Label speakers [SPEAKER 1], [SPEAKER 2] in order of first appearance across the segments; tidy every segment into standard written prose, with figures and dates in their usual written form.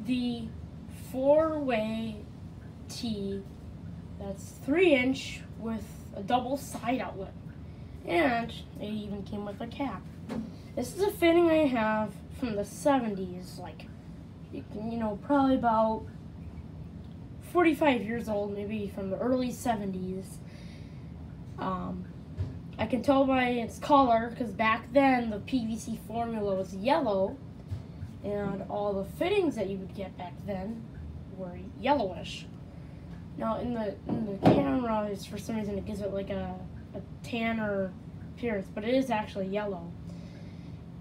[SPEAKER 1] the 4-way tee that's 3-inch with a double side outlet. And it even came with a cap. This is a fitting I have from the 70s, like, probably about 45 years old, maybe from the early 70s. I can tell by its color, because back then the PVC formula was yellow, and all the fittings that you would get back then were yellowish. Now in the camera, for some reason it gives it like a tanner appearance, but it is actually yellow.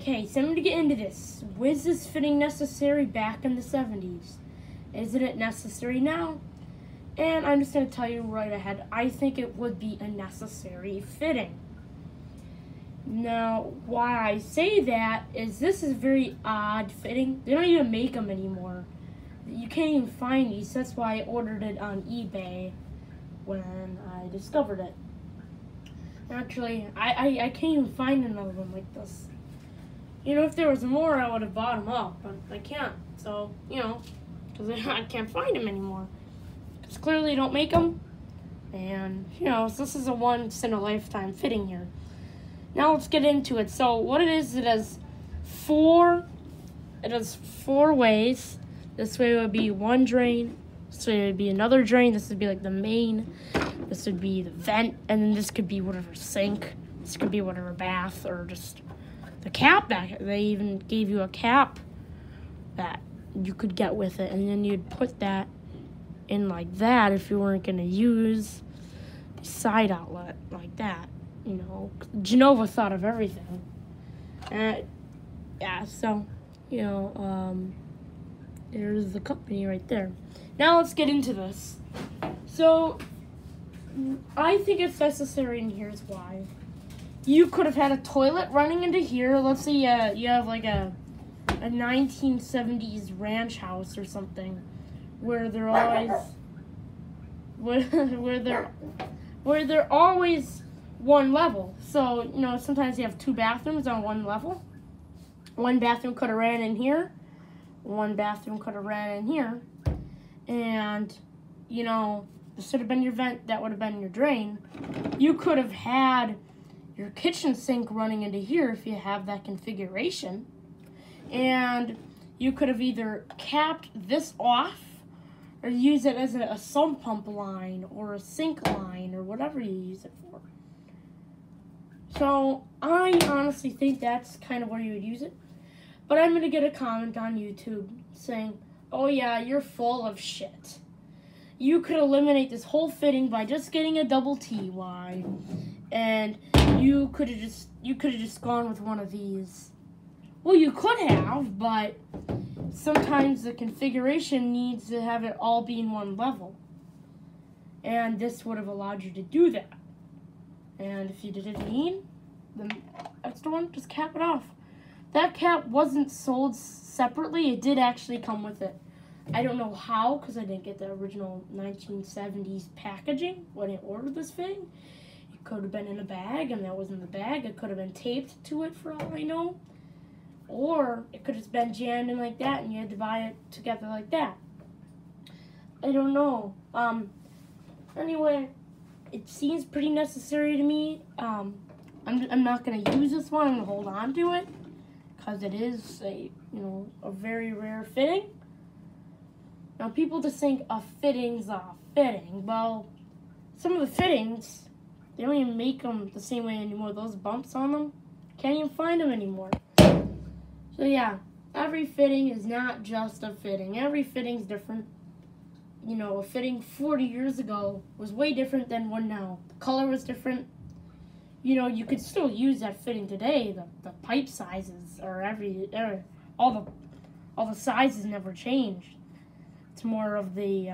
[SPEAKER 1] Okay, so I'm going to get into this. Was this fitting necessary back in the 70s? Isn't it necessary now? And I'm just going to tell you right ahead, I think it would be a necessary fitting. Now, why I say that is this is a very odd fitting. They don't even make them anymore. You can't even find these. That's why I ordered it on eBay when I discovered it. Actually, I can't even find another one like this. If there was more, I would have bought them up, but I can't. So, because I can't find them anymore. Because clearly they don't make them. And, so this is a once-in-a-lifetime fitting here. Now let's get into it. So what it has four ways. This way would be one drain. This way would be another drain. This would be like the main. This would be the vent. And then this could be whatever sink. This could be whatever bath, or just the cap back. They even gave you a cap that you could get with it. And then you'd put that in like that if you weren't going to use the side outlet like that. Genova thought of everything. Yeah, so, there's the company right there. Now let's get into this. So, I think it's necessary, and here's why. You could have had a toilet running into here. Let's say you have like a 1970s ranch house or something, where they're always where they're always one level. So, sometimes you have two bathrooms on one level. One bathroom could have ran in here. One bathroom could have ran in here. And, this should have been your vent. That would have been your drain. You could have had your kitchen sink running into here if you have that configuration. And you could have either capped this off or use it as a sump pump line or a sink line or whatever you use it for. So, I honestly think that's kind of where you would use it. But I'm going to get a comment on YouTube saying, oh yeah, you're full of shit. You could eliminate this whole fitting by just getting a double TY. And you could have just gone with one of these. Well, you could have, but sometimes the configuration needs to have it all be in one level. And this would have allowed you to do that. And if you didn't need the extra one, just cap it off. That cap wasn't sold separately. It did actually come with it. I don't know how, because I didn't get the original 1970s packaging when I ordered this thing. It could have been in a bag, and that was in the bag. It could have been taped to it, for all I know. Or it could have been jammed in like that, and you had to buy it together like that. I don't know. Anyway, it seems pretty necessary to me. I'm not going to use this one. I'm going to hold on to it because it is a very rare fitting. Now, people just think a fitting's a fitting. Well, some of the fittings, they don't even make them the same way anymore. Those bumps on them, can't even find them anymore. So yeah, every fitting is not just a fitting. Every fitting's different. A fitting 40 years ago was way different than one now. The color was different. You could still use that fitting today. The pipe sizes are all the sizes never changed. It's more of the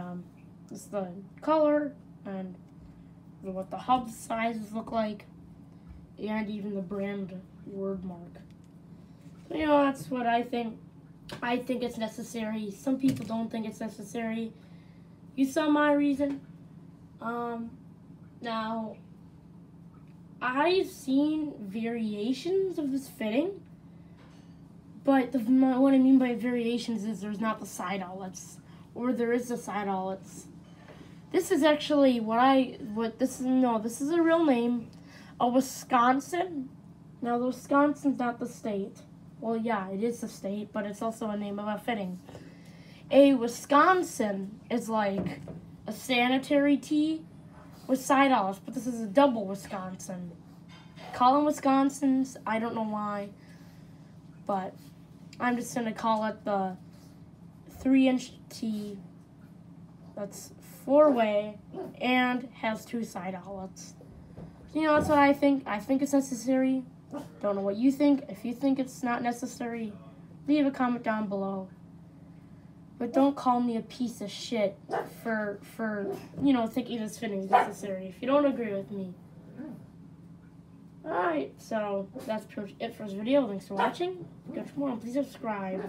[SPEAKER 1] color and what the hub sizes look like, and even the brand word mark. So, that's what I think. I think it's necessary. Some people don't think it's necessary. You saw my reason. Now, I've seen variations of this fitting, But what I mean by variations is there's not the side outlets, or there is the side outlets. This is actually this is a real name, a Wisconsin. Now, the Wisconsin's not the state. Well, yeah, it is the state, but it's also a name of a fitting. A Wisconsin is like a sanitary tee with side outlets, but this is a double Wisconsin. Call them Wisconsins, I don't know why, but I'm just going to call it the 3-inch tee that's 4-way and has 2 side outlets. You know, that's what I think. I think it's necessary. Don't know what you think. If you think it's not necessary, leave a comment down below. But don't call me a piece of shit for thinking this fitting is necessary if you don't agree with me. Alright, so that's pretty much it for this video. Thanks for watching. Go for more and please subscribe.